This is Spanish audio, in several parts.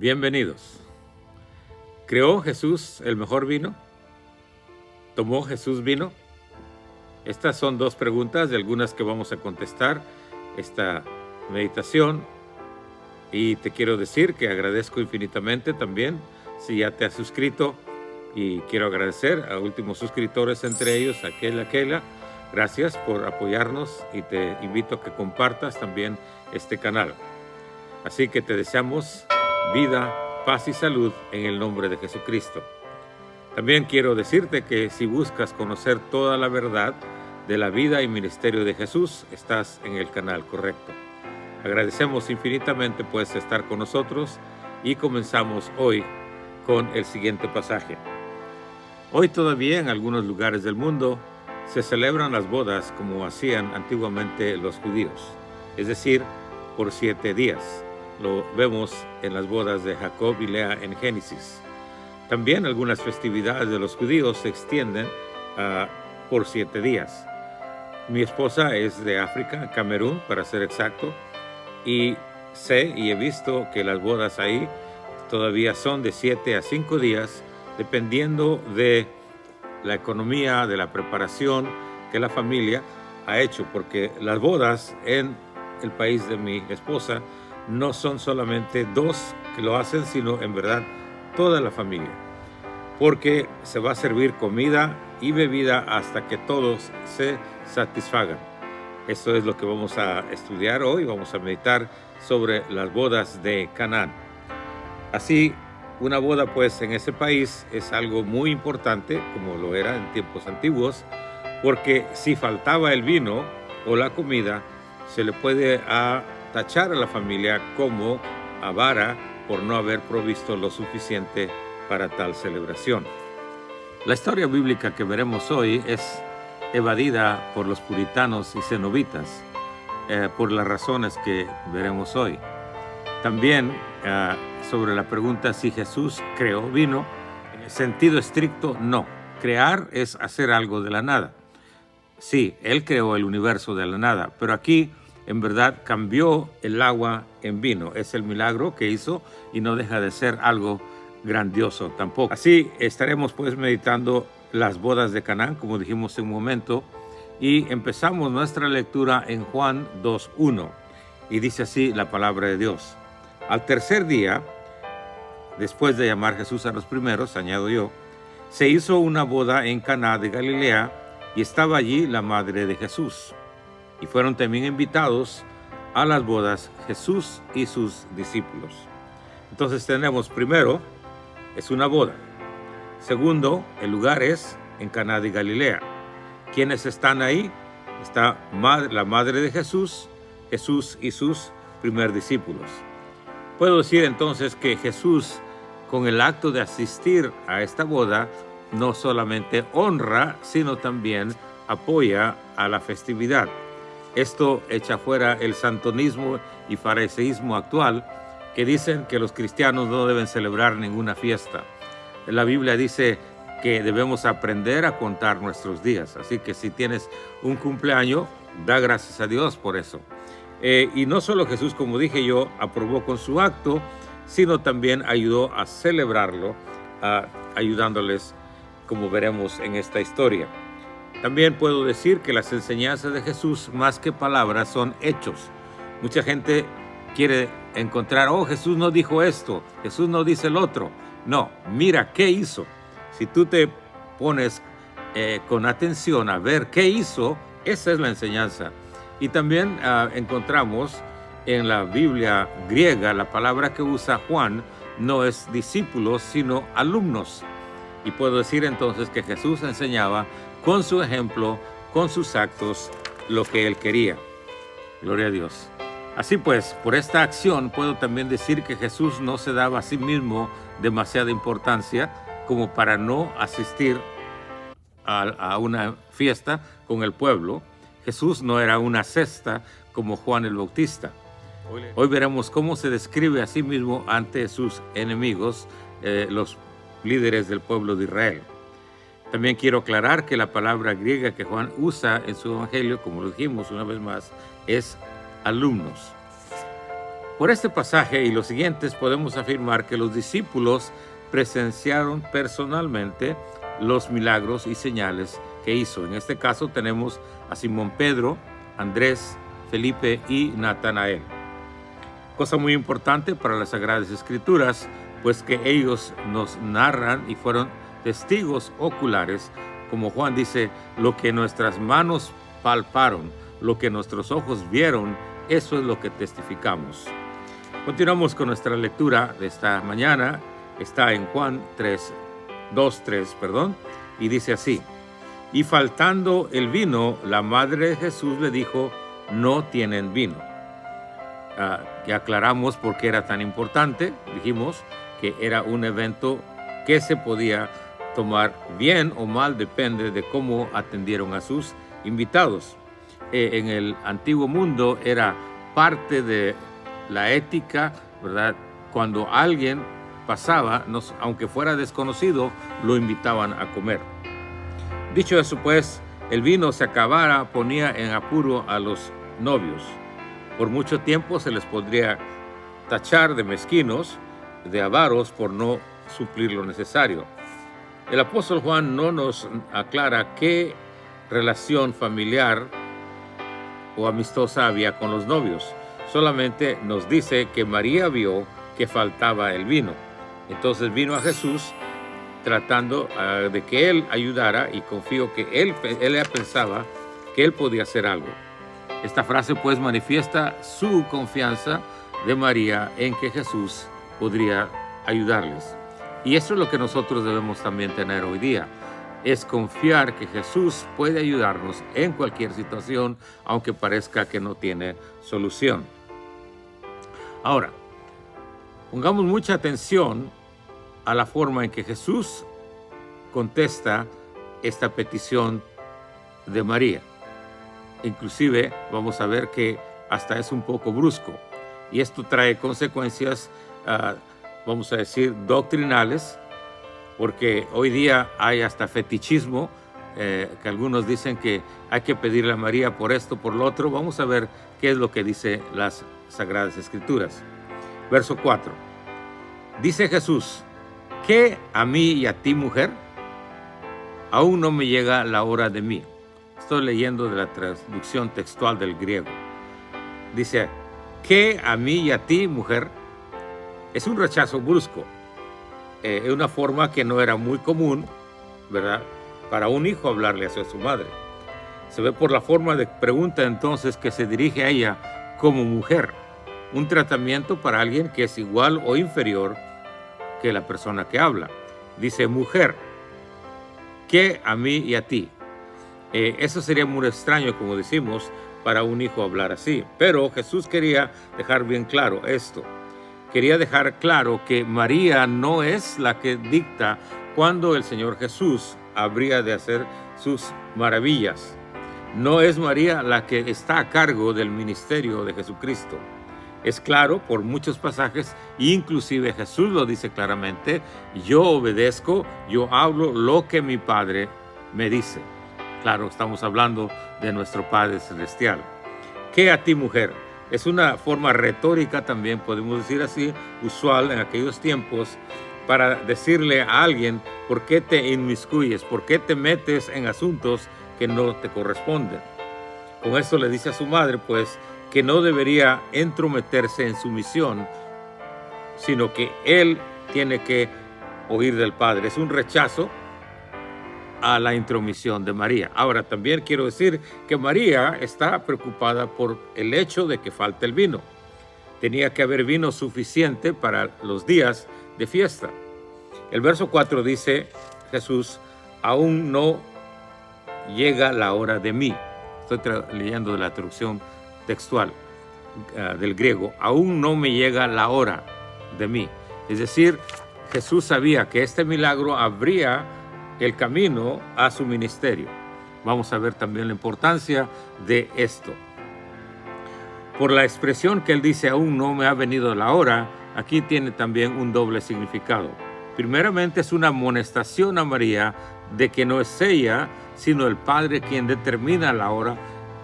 Bienvenidos. ¿Creó Jesús el mejor vino? ¿Tomó Jesús vino? Estas son dos preguntas de algunas que vamos a contestar esta meditación. Y te quiero decir que agradezco infinitamente también si ya te has suscrito, y quiero agradecer a últimos suscriptores, entre ellos a Kela. Gracias por apoyarnos y te invito a que compartas también este canal. Así que te deseamos vida, paz y salud en el nombre de Jesucristo. También quiero decirte que si buscas conocer toda la verdad de la vida y ministerio de Jesús, estás en el canal correcto. Agradecemos infinitamente pues estar con nosotros y comenzamos hoy con el siguiente pasaje. Hoy todavía en algunos lugares del mundo se celebran las bodas como hacían antiguamente los judíos, es decir, por 7 días. Lo vemos en las bodas de Jacob y Lea en Génesis. También algunas festividades de los judíos se extienden por 7 días. Mi esposa es de África, Camerún para ser exacto, y sé y he visto que las bodas ahí todavía son de 7 a 5 días, dependiendo de la economía, de la preparación que la familia ha hecho, porque las bodas en el país de mi esposa no son solamente 2 que lo hacen, sino en verdad toda la familia, porque se va a servir comida y bebida hasta que todos se satisfagan. Eso es lo que vamos a estudiar hoy. Vamos a meditar sobre las bodas de Canaán. Así, una boda pues en ese país es algo muy importante, como lo era en tiempos antiguos, porque si faltaba el vino o la comida, se le puede tachar a la familia como avara por no haber provisto lo suficiente para tal celebración. La historia bíblica que veremos hoy es evadida por los puritanos y cenobitas por las razones que veremos hoy. También sobre la pregunta si Jesús creó vino, en sentido estricto, no. Crear es hacer algo de la nada. Sí, Él creó el universo de la nada, pero aquí en verdad cambió el agua en vino. Es el milagro que hizo y no deja de ser algo grandioso tampoco. Así estaremos pues meditando las bodas de Canaán, como dijimos en un momento, y empezamos nuestra lectura en Juan 2:1, y dice así la palabra de Dios. Al tercer día, después de llamar Jesús a los primeros, añado yo, se hizo una boda en Caná de Galilea, y estaba allí la madre de Jesús. Y fueron también invitados a las bodas Jesús y sus discípulos. Entonces tenemos primero, es una boda. Segundo, el lugar es en Caná de Galilea. ¿Quiénes están ahí? Está la madre de Jesús, Jesús y sus primeros discípulos. Puedo decir entonces que Jesús, con el acto de asistir a esta boda, no solamente honra, sino también apoya a la festividad. Esto echa fuera el santonismo y fariseísmo actual, que dicen que los cristianos no deben celebrar ninguna fiesta. La Biblia dice que debemos aprender a contar nuestros días. Así que si tienes un cumpleaños, da gracias a Dios por eso. Y no solo Jesús, como dije yo, aprobó con su acto, sino también ayudó a celebrarlo, ayudándoles, como veremos en esta historia. También puedo decir que las enseñanzas de Jesús, más que palabras, son hechos. Mucha gente quiere encontrar, Jesús no dijo esto, Jesús no dice el otro. No, mira qué hizo. Si tú te pones con atención a ver qué hizo, esa es la enseñanza. Y también encontramos en la Biblia griega, la palabra que usa Juan no es discípulos, sino alumnos. Y puedo decir entonces que Jesús enseñaba con su ejemplo, con sus actos, lo que Él quería. Gloria a Dios. Así pues, por esta acción puedo también decir que Jesús no se daba a sí mismo demasiada importancia como para no asistir a una fiesta con el pueblo. Jesús no era una cesta como Juan el Bautista. Hoy veremos cómo se describe a sí mismo ante sus enemigos, los líderes del pueblo de Israel. También quiero aclarar que la palabra griega que Juan usa en su evangelio, como lo dijimos una vez más, es alumnos. Por este pasaje y los siguientes podemos afirmar que los discípulos presenciaron personalmente los milagros y señales que hizo. En este caso tenemos a Simón Pedro, Andrés, Felipe y Natanael. Cosa muy importante para las Sagradas Escrituras, pues que ellos nos narran y fueron testigos oculares, como Juan dice, lo que nuestras manos palparon, lo que nuestros ojos vieron, eso es lo que testificamos. Continuamos con nuestra lectura de esta mañana. Está en Juan 2:3, y dice así: y faltando el vino, la madre de Jesús le dijo, no tienen vino. Ya aclaramos por qué era tan importante. Dijimos que era un evento que se podía tomar bien o mal, depende de cómo atendieron a sus invitados. En el antiguo mundo era parte de la ética, ¿verdad? Cuando alguien pasaba, aunque fuera desconocido, lo invitaban a comer. Dicho eso, pues, el vino se acabara, ponía en apuro a los novios. Por mucho tiempo se les podría tachar de mezquinos, de avaros, por no suplir lo necesario. El apóstol Juan no nos aclara qué relación familiar o amistosa había con los novios. Solamente nos dice que María vio que faltaba el vino. Entonces vino a Jesús tratando de que él ayudara, y confío que él pensaba que él podía hacer algo. Esta frase pues manifiesta su confianza de María en que Jesús podría ayudarles. Y eso es lo que nosotros debemos también tener hoy día. Es confiar que Jesús puede ayudarnos en cualquier situación, aunque parezca que no tiene solución. Ahora, pongamos mucha atención a la forma en que Jesús contesta esta petición de María. Inclusive vamos a ver que hasta es un poco brusco, y esto trae consecuencias, vamos a decir, doctrinales, porque hoy día hay hasta fetichismo, que algunos dicen que hay que pedirle a María por esto, por lo otro. Vamos a ver qué es lo que dice las Sagradas Escrituras. Verso 4. Dice Jesús: ¿qué a mí y a ti, mujer? Aún no me llega la hora de mí. Estoy leyendo de la traducción textual del griego. Dice: ¿qué a mí y a ti, mujer? Es un rechazo brusco. Es una forma que no era muy común, ¿verdad?, para un hijo hablarle hacia su madre. Se ve por la forma de pregunta entonces que se dirige a ella como mujer. Un tratamiento para alguien que es igual o inferior que la persona que habla. Dice: mujer, ¿qué a mí y a ti? Eso sería muy extraño, como decimos, para un hijo hablar así. Pero Jesús quería dejar bien claro esto. Quería dejar claro que María no es la que dicta cuándo el Señor Jesús habría de hacer sus maravillas. No es María la que está a cargo del ministerio de Jesucristo. Es claro por muchos pasajes, inclusive Jesús lo dice claramente: yo obedezco, yo hablo lo que mi Padre me dice. Claro, estamos hablando de nuestro Padre Celestial. ¿Qué a ti, mujer? Es una forma retórica también, podemos decir así, usual en aquellos tiempos, para decirle a alguien: ¿por qué te inmiscuyes? ¿Por qué te metes en asuntos que no te corresponden? Con esto le dice a su madre, pues, que no debería entrometerse en su misión, sino que él tiene que oír del Padre. Es un rechazo a la intromisión de María. Ahora, también quiero decir que María está preocupada por el hecho de que falta el vino. Tenía que haber vino suficiente para los días de fiesta. El verso 4 dice Jesús: aún no llega la hora de mí. Estoy leyendo de la traducción textual del griego. Aún no me llega la hora de mí. Es decir, Jesús sabía que este milagro abría el camino a su ministerio. Vamos a ver también la importancia de esto. Por la expresión que él dice: aún no me ha venido la hora, aquí tiene también un doble significado. Primeramente, es una amonestación a María de que no es ella, sino el Padre quien determina la hora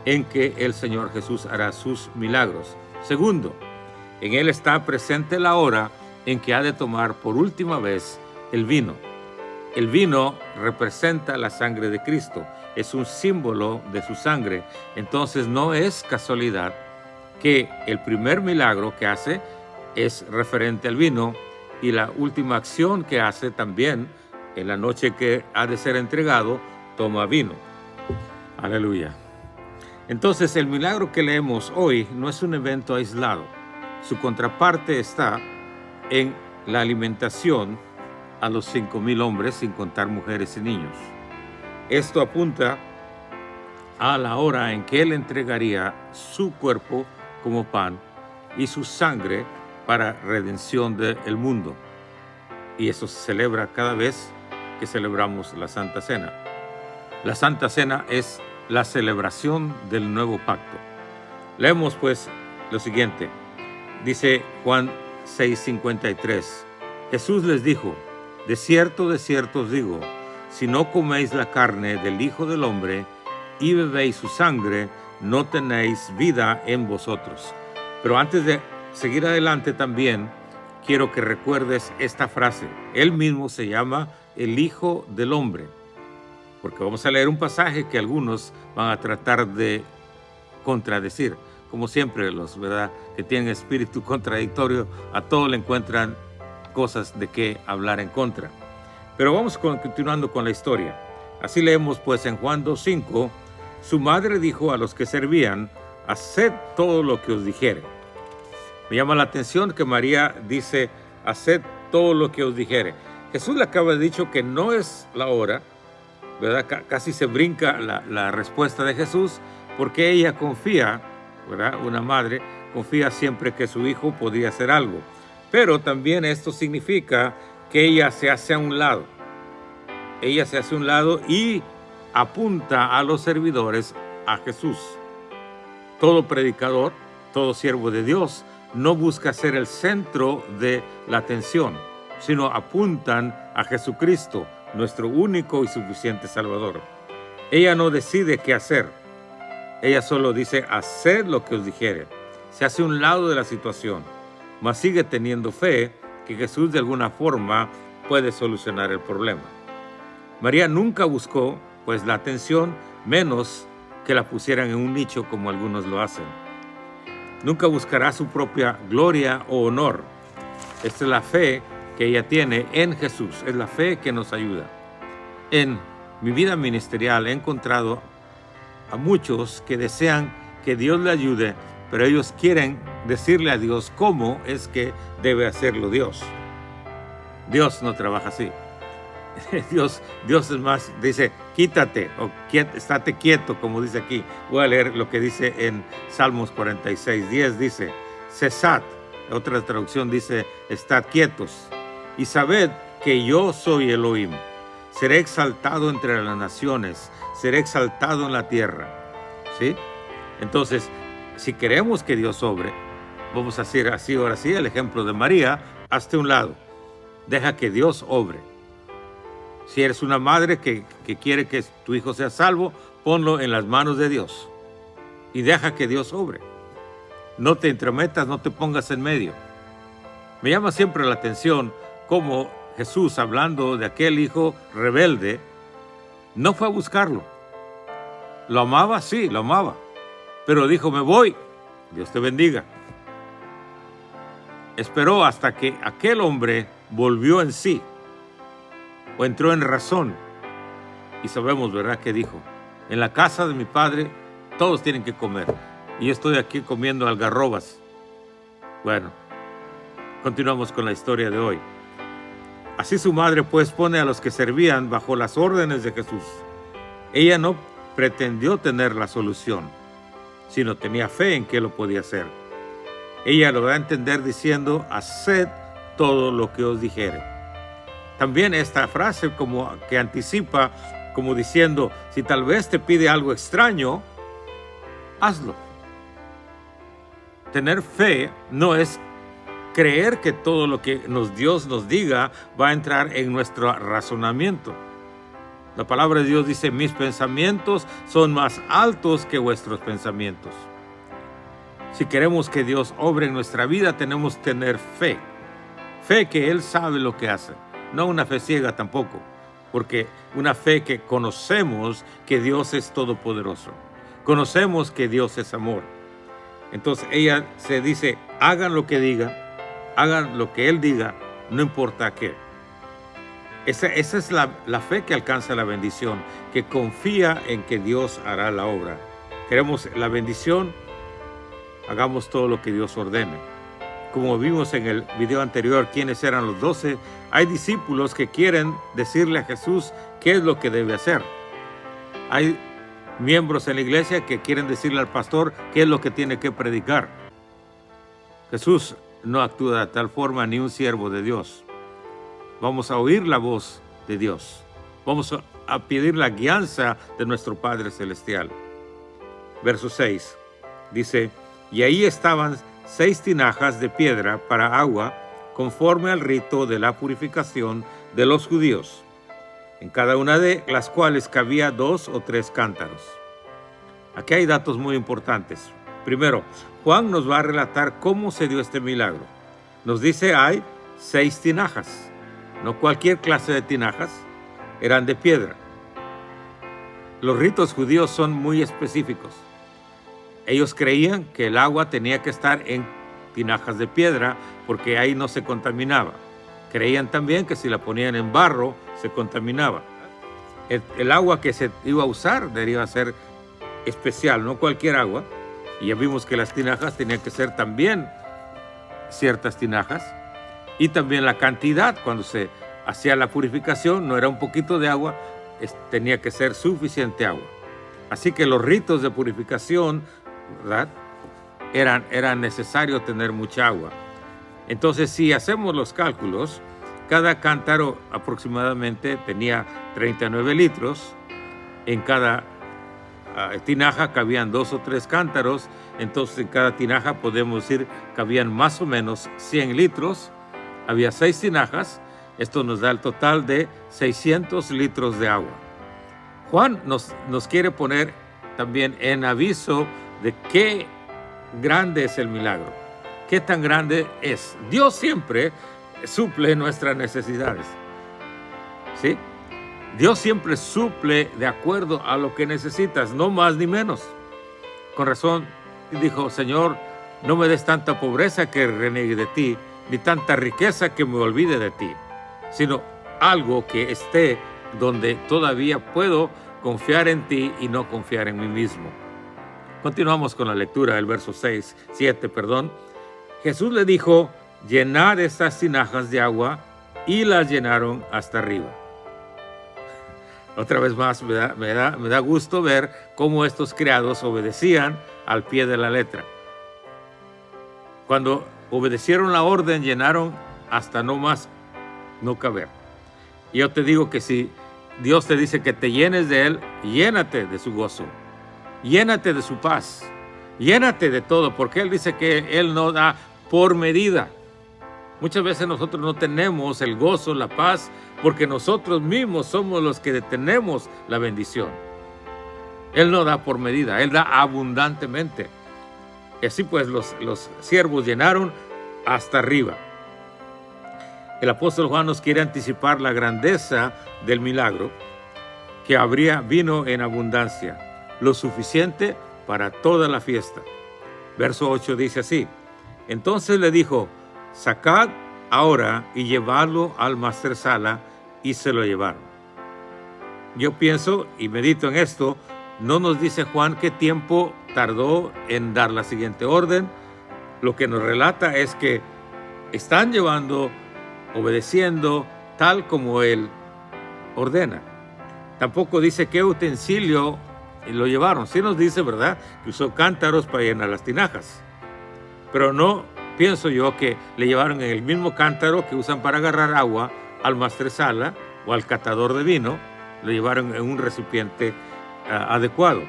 en que el Señor Jesús hará sus milagros. Segundo, En él está presente la hora en que ha de tomar por última vez el vino. El vino representa la sangre de Cristo, es un símbolo de su sangre. Entonces no es casualidad que el primer milagro que hace es referente al vino y la última acción que hace también en la noche que ha de ser entregado, toma vino. Aleluya. Entonces el milagro que leemos hoy no es un evento aislado. Su contraparte está en la alimentación a los 5,000 hombres, sin contar mujeres y niños. Esto apunta a la hora en que Él entregaría su cuerpo como pan y su sangre para redención del mundo. Y eso se celebra cada vez que celebramos la Santa Cena. La Santa Cena es la celebración del nuevo pacto. Leemos pues lo siguiente. Dice Juan 6:53. Jesús les dijo: de cierto os digo, si no coméis la carne del Hijo del Hombre y bebéis su sangre, no tenéis vida en vosotros. Pero antes de seguir adelante también quiero que recuerdes esta frase. Él mismo se llama el Hijo del Hombre, porque vamos a leer un pasaje que algunos van a tratar de contradecir. Como siempre, los ¿verdad? Que tienen espíritu contradictorio, a todos le encuentran cosas de qué hablar en contra. Pero vamos continuando con la historia. Así leemos pues en Juan 2:5, su madre dijo a los que servían: haced todo lo que os dijere. Me llama la atención que María dice: haced todo lo que os dijere. Jesús le acaba de dicho que no es la hora, ¿verdad? Casi se brinca la respuesta de Jesús, porque ella confía, ¿verdad? Una madre confía siempre que su hijo podría hacer algo. Pero también esto significa que ella se hace a un lado. Ella se hace a un lado y apunta a los servidores a Jesús. Todo predicador, todo siervo de Dios, no busca ser el centro de la atención, sino apuntan a Jesucristo, nuestro único y suficiente Salvador. Ella no decide qué hacer. Ella solo dice: haced lo que os dijere. Se hace a un lado de la situación, mas sigue teniendo fe que Jesús de alguna forma puede solucionar el problema. María nunca buscó pues la atención, menos que la pusieran en un nicho como algunos lo hacen. Nunca buscará su propia gloria o honor. Esta es la fe que ella tiene en Jesús, es la fe que nos ayuda. En mi vida ministerial he encontrado a muchos que desean que Dios le ayude, pero ellos quieren decirle a Dios cómo es que debe hacerlo Dios. Dios no trabaja así. Dios es más, dice: quítate o estate quieto, como dice aquí. Voy a leer lo que dice en Salmos 46:10, dice: cesad. Otra traducción dice: estad quietos y sabed que yo soy Elohim. Seré exaltado entre las naciones, seré exaltado en la tierra. ¿Sí? Entonces, si queremos que Dios obre, vamos a hacer así, ahora sí, el ejemplo de María: hazte a un lado, deja que Dios obre. Si eres una madre que quiere que tu hijo sea salvo, ponlo en las manos de Dios y deja que Dios obre. No te entremetas, no te pongas en medio. Me llama siempre la atención cómo Jesús, hablando de aquel hijo rebelde, no fue a buscarlo. ¿Lo amaba? Sí, lo amaba. Pero dijo: me voy, Dios te bendiga. Esperó hasta que aquel hombre volvió en sí, o entró en razón. Y sabemos, ¿verdad?, que dijo: en la casa de mi padre todos tienen que comer, y yo estoy aquí comiendo algarrobas. Bueno, continuamos con la historia de hoy. Así su madre pues pone a los que servían bajo las órdenes de Jesús. Ella no pretendió tener la solución, sino tenía fe en que lo podía hacer. Ella lo da a entender diciendo: haced todo lo que os dijere. También esta frase como que anticipa, como diciendo: si tal vez te pide algo extraño, hazlo. Tener fe no es creer que todo lo que Dios nos diga va a entrar en nuestro razonamiento. La palabra de Dios dice: mis pensamientos son más altos que vuestros pensamientos. Si queremos que Dios obre en nuestra vida, tenemos que tener fe. Fe que Él sabe lo que hace. No una fe ciega tampoco, porque una fe que conocemos que Dios es todopoderoso. Conocemos que Dios es amor. Entonces ella se dice, hagan lo que diga, hagan lo que Él diga, no importa qué. Esa es la fe que alcanza la bendición, que confía en que Dios hará la obra. Queremos la bendición, hagamos todo lo que Dios ordene. Como vimos en el video anterior, quiénes eran los 12, hay discípulos que quieren decirle a Jesús qué es lo que debe hacer. Hay miembros en la iglesia que quieren decirle al pastor qué es lo que tiene que predicar. Jesús no actúa de tal forma, ni un siervo de Dios. Vamos a oír la voz de Dios. Vamos a pedir la guianza de nuestro Padre Celestial. Verso 6 dice, y ahí estaban 6 tinajas de piedra para agua, conforme al rito de la purificación de los judíos, en cada una de las cuales cabía 2 o 3 cántaros. Aquí hay datos muy importantes. Primero, Juan nos va a relatar cómo se dio este milagro. Nos dice, hay 6 tinajas. No cualquier clase de tinajas, eran de piedra. Los ritos judíos son muy específicos. Ellos creían que el agua tenía que estar en tinajas de piedra porque ahí no se contaminaba. Creían también que si la ponían en barro, se contaminaba. El agua que se iba a usar debería ser especial, no cualquier agua. Y ya vimos que las tinajas tenían que ser también ciertas tinajas. Y también la cantidad, cuando se hacía la purificación, no era un poquito de agua, tenía que ser suficiente agua. Así que los ritos de purificación, ¿verdad?, eran necesario tener mucha agua. Entonces, si hacemos los cálculos, cada cántaro aproximadamente tenía 39 litros. En cada tinaja cabían 2 o 3 cántaros. Entonces, en cada tinaja podemos decir cabían más o menos 100 litros. Había 6 tinajas. Esto nos da el total de 600 litros de agua. Juan nos quiere poner también en aviso de qué grande es el milagro. ¿Qué tan grande es? Dios siempre suple nuestras necesidades. ¿Sí? Dios siempre suple de acuerdo a lo que necesitas, no más ni menos. Con razón dijo, Señor, no me des tanta pobreza que reniegue de ti, ni tanta riqueza que me olvide de ti, sino algo que esté donde todavía puedo confiar en ti y no confiar en mí mismo. Continuamos con la lectura del verso 7. Jesús le dijo, llenad estas tinajas de agua, y las llenaron hasta arriba. Otra vez más me da gusto ver cómo estos criados obedecían al pie de la letra. Cuando obedecieron la orden, llenaron hasta no más no caber. Y yo te digo que si Dios te dice que te llenes de Él, llénate de su gozo, llénate de su paz, llénate de todo, porque Él dice que Él no da por medida. Muchas veces nosotros no tenemos el gozo, la paz, porque nosotros mismos somos los que detenemos la bendición. Él no da por medida, Él da abundantemente. Y así pues los siervos llenaron hasta arriba. El apóstol Juan nos quiere anticipar la grandeza del milagro, que habría vino en abundancia, lo suficiente para toda la fiesta. Verso 8 dice así, entonces le dijo, sacad ahora y llevadlo al maestresala, y se lo llevaron. Yo pienso y medito en esto, no nos dice Juan qué tiempo tardó en dar la siguiente orden. Lo que nos relata es que están llevando, obedeciendo tal como Él ordena. Tampoco dice qué utensilio lo llevaron. Sí nos dice, ¿verdad?, que usó cántaros para llenar las tinajas. Pero no pienso yo que le llevaron en el mismo cántaro que usan para agarrar agua al maestresala o al catador de vino. Lo llevaron en un recipiente adecuado.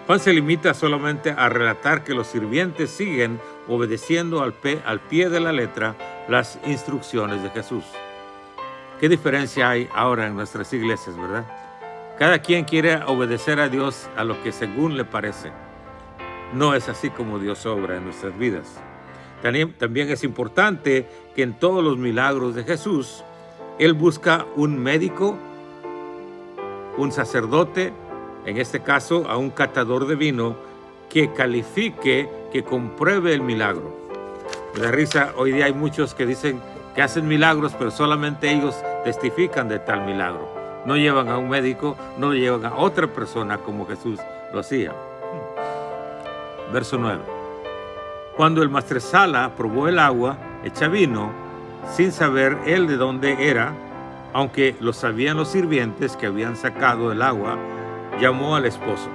Juan se limita solamente a relatar que los sirvientes siguen obedeciendo al pie de la letra las instrucciones de Jesús. ¿Qué diferencia hay ahora en nuestras iglesias, verdad? Cada quien quiere obedecer a Dios a lo que según le parece. no es así como Dios obra en nuestras vidas. También es importante que en todos los milagros de Jesús, Él busca un médico, un sacerdote, en este caso a un catador de vino, que califique, que compruebe el milagro. Me da risa, hoy día hay muchos que dicen que hacen milagros, pero solamente ellos testifican de tal milagro. No llevan a un médico, no llevan a otra persona como Jesús lo hacía. Verso 9. Cuando el maestresala probó el agua hecha vino, sin saber él de dónde era, aunque lo sabían los sirvientes que habían sacado el agua, llamó al esposo.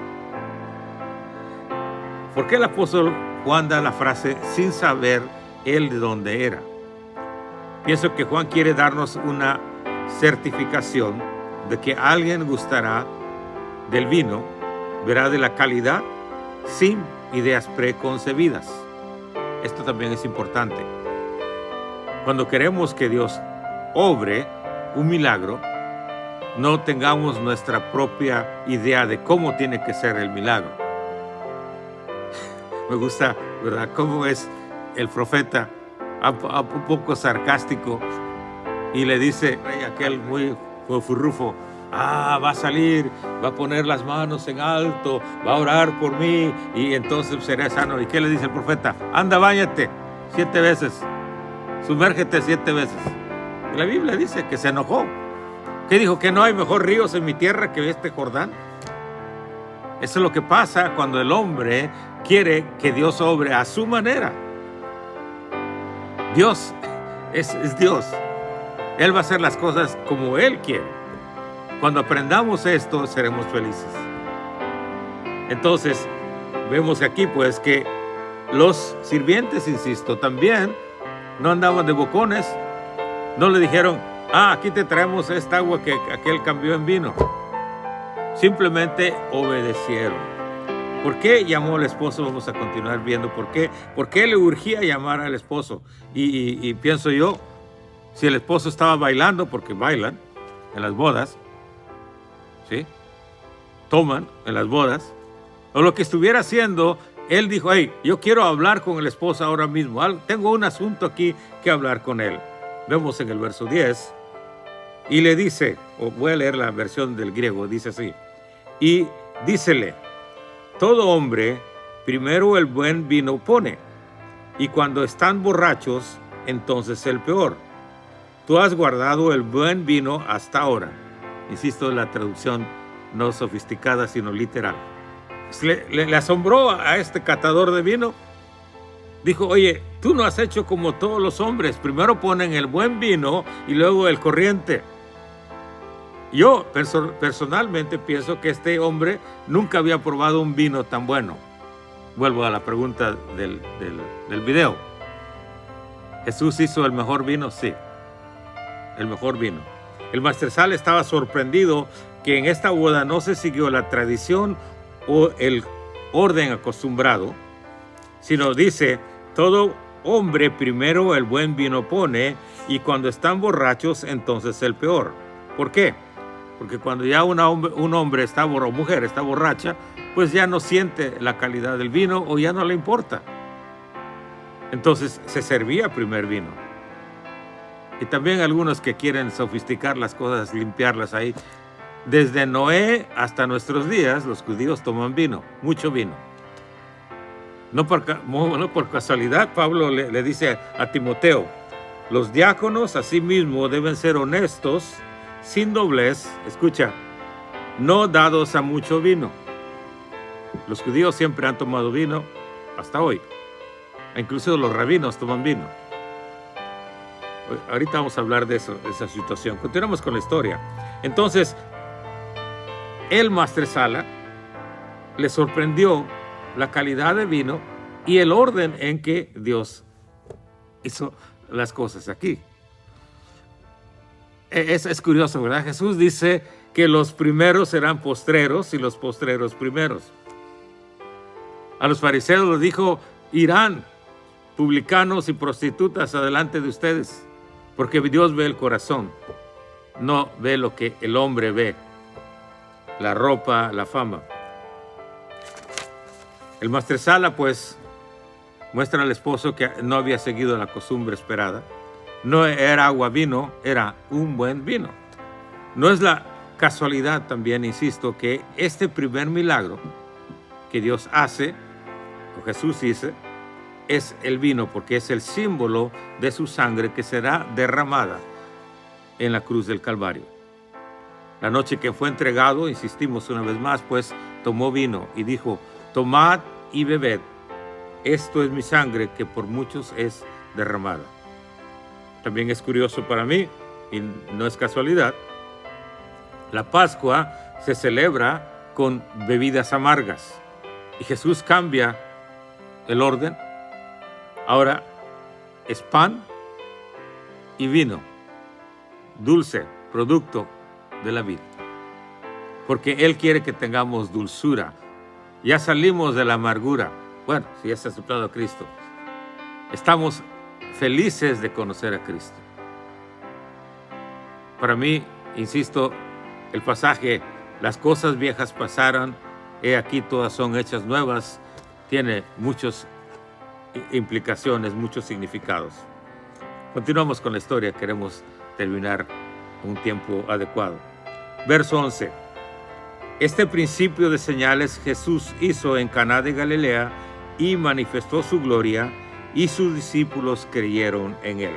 ¿Por qué el apóstol Juan da la frase sin saber él de dónde era? Pienso que Juan quiere darnos una certificación de que alguien gustará del vino, verá de la calidad, sin ideas preconcebidas. Esto también es importante. Cuando queremos que Dios obre un milagro, no tengamos nuestra propia idea de cómo tiene que ser el milagro. Me gusta, ¿verdad?, cómo es el profeta, un poco sarcástico, y le dice aquel muy furrufo: va a salir, va a poner las manos en alto, va a orar por mí y entonces seré sano. ¿Y qué le dice el profeta? Anda, báñate 7 veces, sumérgete 7 veces. Y la Biblia dice que se enojó. ¿Qué dijo? ¿Que no hay mejor ríos en mi tierra que este Jordán? Eso es lo que pasa cuando el hombre quiere que Dios obre a su manera. Dios es Dios. Él va a hacer las cosas como Él quiere. Cuando aprendamos esto, seremos felices. Entonces, vemos aquí pues que los sirvientes, insisto, también no andaban de bocones. No le dijeron: aquí te traemos esta agua que aquel cambió en vino. Simplemente obedecieron. ¿Por qué llamó al esposo? Vamos a continuar viendo por qué. ¿Por qué le urgía llamar al esposo? Y pienso yo, si el esposo estaba bailando, porque bailan en las bodas, ¿sí?, toman en las bodas, o lo que estuviera haciendo, él dijo: hey, yo quiero hablar con el esposo ahora mismo. Tengo un asunto aquí que hablar con él. Vemos en el verso 10, y le dice, o voy a leer la versión del griego, dice así: y dícele, todo hombre primero el buen vino pone, y cuando están borrachos, entonces el peor. Tú has guardado el buen vino hasta ahora. Insisto, la traducción no sofisticada, sino literal. Le asombró a este catador de vino. Dijo: oye, tú no has hecho como todos los hombres. Primero ponen el buen vino y luego el corriente. Yo personalmente pienso que este hombre nunca había probado un vino tan bueno. Vuelvo a la pregunta del video. ¿Jesús hizo el mejor vino? Sí, el mejor vino. El maestresala estaba sorprendido que en esta boda no se siguió la tradición o el orden acostumbrado, sino dice: todo hombre primero el buen vino pone, y cuando están borrachos, entonces el peor. ¿Por qué? Porque cuando ya un hombre o mujer está borracha, pues ya no siente la calidad del vino o ya no le importa. Entonces se servía primer vino. Y también algunos que quieren sofisticar las cosas, limpiarlas ahí. Desde Noé hasta nuestros días, los judíos toman vino, mucho vino. No por casualidad, Pablo le dice a Timoteo: los diáconos asimismo deben ser honestos, sin doblez, escucha, no dados a mucho vino. Los judíos siempre han tomado vino hasta hoy. Incluso los rabinos toman vino. Ahorita vamos a hablar de eso, de esa situación. Continuamos con la historia. Entonces, el maestresala le sorprendió la calidad de vino y el orden en que Dios hizo las cosas aquí. Es curioso, ¿verdad? Jesús dice que los primeros serán postreros y los postreros primeros. A los fariseos les dijo: irán publicanos y prostitutas adelante de ustedes, porque Dios ve el corazón, no ve lo que el hombre ve, la ropa, la fama. El maestresala, pues, muestra al esposo que no había seguido la costumbre esperada. No era agua vino, era un buen vino. No es la casualidad también, insisto, que este primer milagro que Dios hace, o Jesús hizo, es el vino, porque es el símbolo de su sangre que será derramada en la cruz del Calvario. La noche que fue entregado, insistimos una vez más, pues tomó vino y dijo: tomad y bebed, esto es mi sangre que por muchos es derramada. También es curioso para mí, y no es casualidad, la Pascua se celebra con bebidas amargas y Jesús cambia el orden. Ahora es pan y vino, dulce, producto de la vid, porque Él quiere que tengamos dulzura. Ya salimos de la amargura. Bueno, si has aceptado a Cristo, estamos felices de conocer a Cristo. Para mí, insisto, el pasaje, las cosas viejas pasaron, he aquí todas son hechas nuevas, tiene muchas implicaciones, muchos significados. Continuamos con la historia, queremos terminar un tiempo adecuado. Verso 11. Este principio de señales Jesús hizo en Caná de Galilea y manifestó su gloria, y sus discípulos creyeron en él.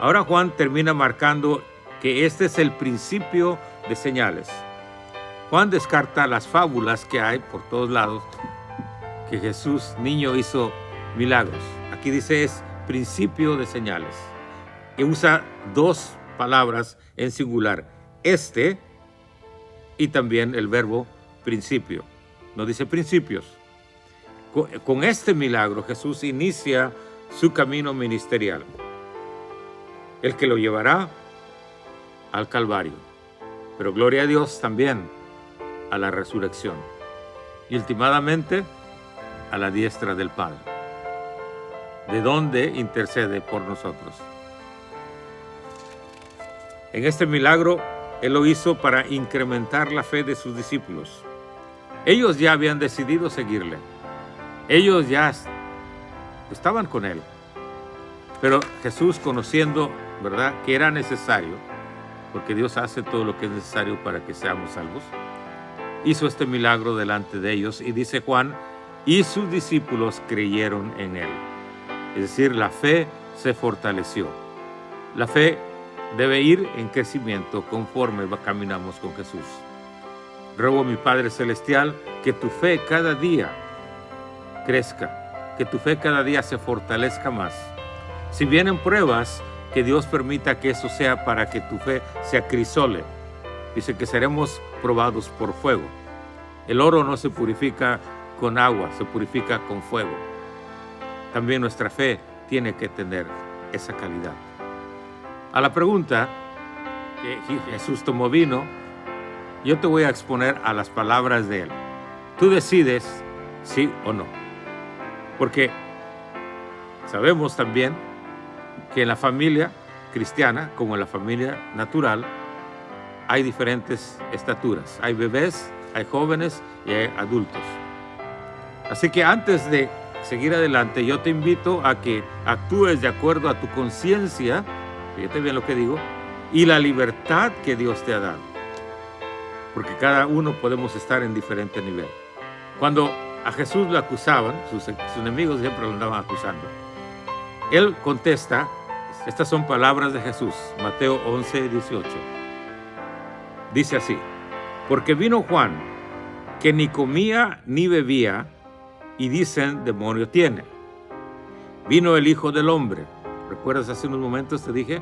Ahora Juan termina marcando que este es el principio de señales. Juan descarta las fábulas que hay por todos lados, que Jesús niño hizo milagros. Aquí dice es principio de señales. Y usa dos palabras en singular, este y también el verbo principio. No dice principios. Con este milagro Jesús inicia su camino ministerial, el que lo llevará al Calvario, pero gloria a Dios también a la resurrección y últimamente a la diestra del Padre, de donde intercede por nosotros. En este milagro Él lo hizo para incrementar la fe de sus discípulos. Ellos ya habían decidido seguirle. Ellos ya estaban con Él. Pero Jesús, conociendo, ¿verdad?, que era necesario, porque Dios hace todo lo que es necesario para que seamos salvos, hizo este milagro delante de ellos. Y dice Juan, y sus discípulos creyeron en Él. Es decir, la fe se fortaleció. La fe debe ir en crecimiento conforme caminamos con Jesús. Ruego a mi Padre Celestial que tu fe cada día crezca, que tu fe cada día se fortalezca más. Si vienen pruebas, que Dios permita que eso sea para que tu fe se acrisole. Dice que seremos probados por fuego. El oro no se purifica con agua, se purifica con fuego. También nuestra fe tiene que tener esa calidad. A la pregunta que Jesús tomó vino, yo te voy a exponer a las palabras de Él. Tú decides sí o no. Porque sabemos también que en la familia cristiana, como en la familia natural, hay diferentes estaturas. Hay bebés, hay jóvenes y hay adultos. Así que antes de seguir adelante, yo te invito a que actúes de acuerdo a tu conciencia, fíjate bien lo que digo, y la libertad que Dios te ha dado. Porque cada uno podemos estar en diferente nivel. Cuando a Jesús lo acusaban, sus enemigos siempre lo andaban acusando, Él contesta, estas son palabras de Jesús, Mateo 11, 18. Dice así, porque vino Juan, que ni comía ni bebía, y dicen, demonio tiene. Vino el Hijo del Hombre. ¿Recuerdas hace unos momentos te dije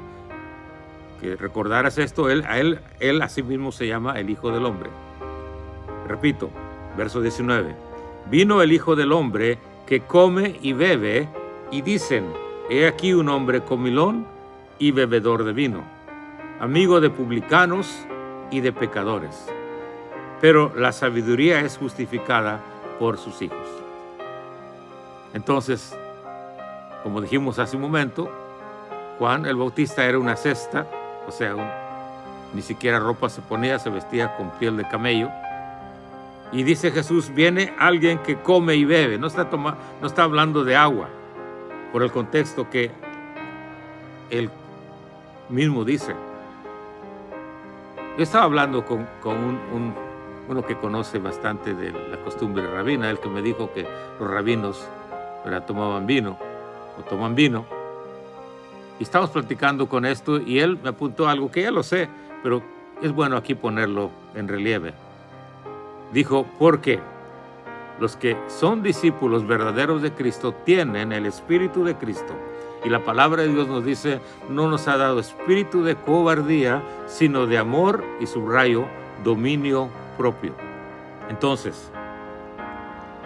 que recordaras esto? Él a sí mismo se llama el Hijo del Hombre. Repito, verso 19. Vino el Hijo del Hombre que come y bebe, y dicen, he aquí un hombre comilón y bebedor de vino, amigo de publicanos y de pecadores. Pero la sabiduría es justificada por sus hijos. Entonces, como dijimos hace un momento, Juan el Bautista era una cesta, o sea, ni siquiera ropa se ponía, se vestía con piel de camello. Y dice Jesús, viene alguien que come y bebe. No está hablando de agua, por el contexto que él mismo dice. Yo estaba hablando con uno que conoce bastante de la costumbre rabina, el que me dijo que los rabinos, ¿verdad?, tomaban vino o toman vino. Y estábamos platicando con esto y él me apuntó algo que ya lo sé, pero es bueno aquí ponerlo en relieve. Dijo, porque los que son discípulos verdaderos de Cristo tienen el Espíritu de Cristo. Y la palabra de Dios nos dice, no nos ha dado espíritu de cobardía, sino de amor y, subrayo, dominio propio. Entonces,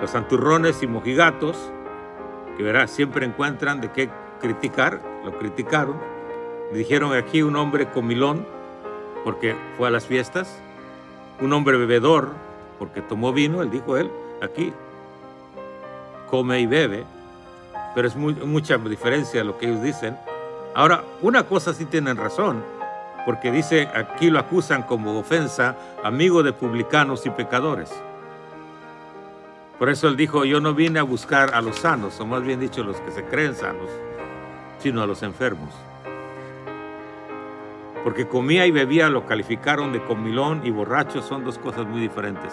los santurrones y mojigatos, que verás, siempre encuentran de qué criticar, lo criticaron. Le dijeron aquí un hombre comilón, porque fue a las fiestas, un hombre bebedor, porque tomó vino, él, aquí, come y bebe, pero es mucha diferencia lo que ellos dicen. Ahora, una cosa sí tienen razón, porque dice, aquí lo acusan como ofensa, amigo de publicanos y pecadores. Por eso él dijo, yo no vine a buscar a los sanos, o más bien dicho, los que se creen sanos, sino a los enfermos. Porque comía y bebía lo calificaron de comilón y borracho, son dos cosas muy diferentes.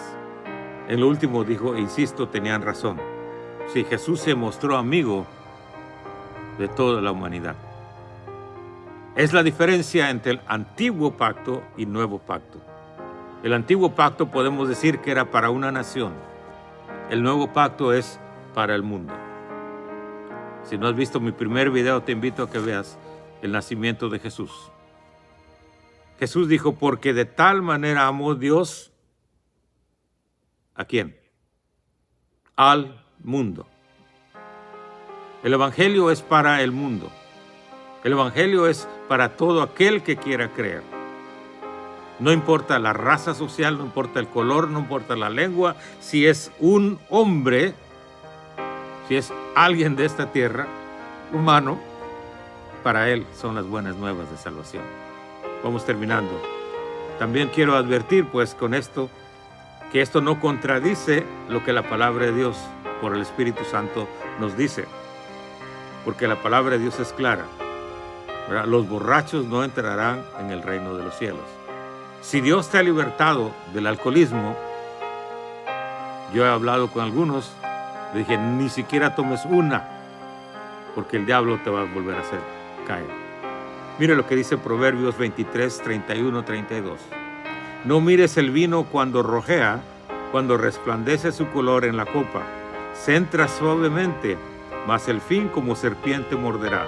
En lo último dijo, insisto, tenían razón. Sí, Jesús se mostró amigo de toda la humanidad. Es la diferencia entre el antiguo pacto y nuevo pacto. El antiguo pacto podemos decir que era para una nación. El nuevo pacto es para el mundo. Si no has visto mi primer video, te invito a que veas el nacimiento de Jesús. Jesús dijo, porque de tal manera amó Dios, ¿a quién? Al mundo. El Evangelio es para el mundo. El Evangelio es para todo aquel que quiera creer. No importa la raza social, no importa el color, no importa la lengua. Si es un hombre, si es alguien de esta tierra, humano, para él son las buenas nuevas de salvación. Vamos terminando. También quiero advertir, pues, con esto, que esto no contradice lo que la palabra de Dios, por el Espíritu Santo, nos dice. Porque la palabra de Dios es clara, ¿verdad? Los borrachos no entrarán en el reino de los cielos. Si Dios te ha libertado del alcoholismo, yo he hablado con algunos, le dije, ni siquiera tomes una, porque el diablo te va a volver a hacer caer. Mire lo que dice Proverbios 23, 31, 32. No mires el vino cuando rojea, cuando resplandece su color en la copa. Se entra suavemente, mas el fin como serpiente morderá,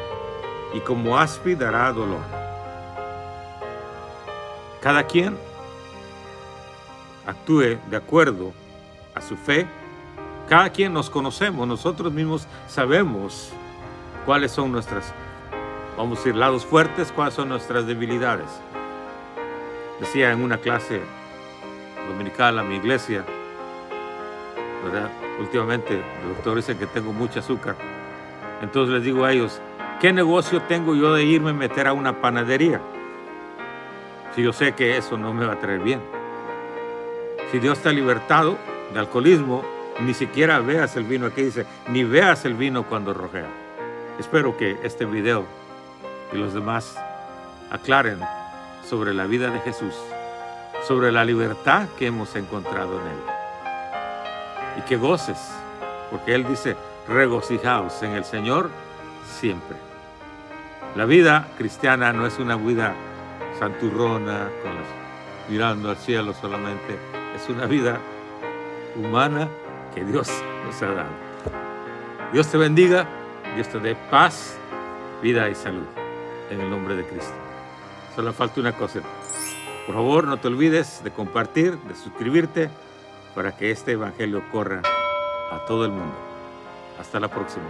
y como áspid dará dolor. Cada quien actúe de acuerdo a su fe. Cada quien nos conocemos, nosotros mismos sabemos cuáles son nuestras, vamos a decir, lados fuertes, cuáles son nuestras debilidades. Decía en una clase dominical a mi iglesia, ¿verdad? Últimamente el doctor dice que tengo mucho azúcar. Entonces les digo a ellos, ¿qué negocio tengo yo de irme a meter a una panadería? Si yo sé que eso no me va a traer bien. Si Dios te ha libertado de alcoholismo, ni siquiera veas el vino, aquí dice, ni veas el vino cuando rojea. Espero que este video y los demás aclaren sobre la vida de Jesús, sobre la libertad que hemos encontrado en Él. Y que goces, porque Él dice, regocijaos en el Señor siempre. La vida cristiana no es una vida santurrona, mirando al cielo solamente. Es una vida humana que Dios nos ha dado. Dios te bendiga, Dios te dé paz, vida y salud, en el nombre de Cristo. Solo falta una cosa. Por favor, no te olvides de compartir, de suscribirte, para que este evangelio corra a todo el mundo. Hasta la próxima.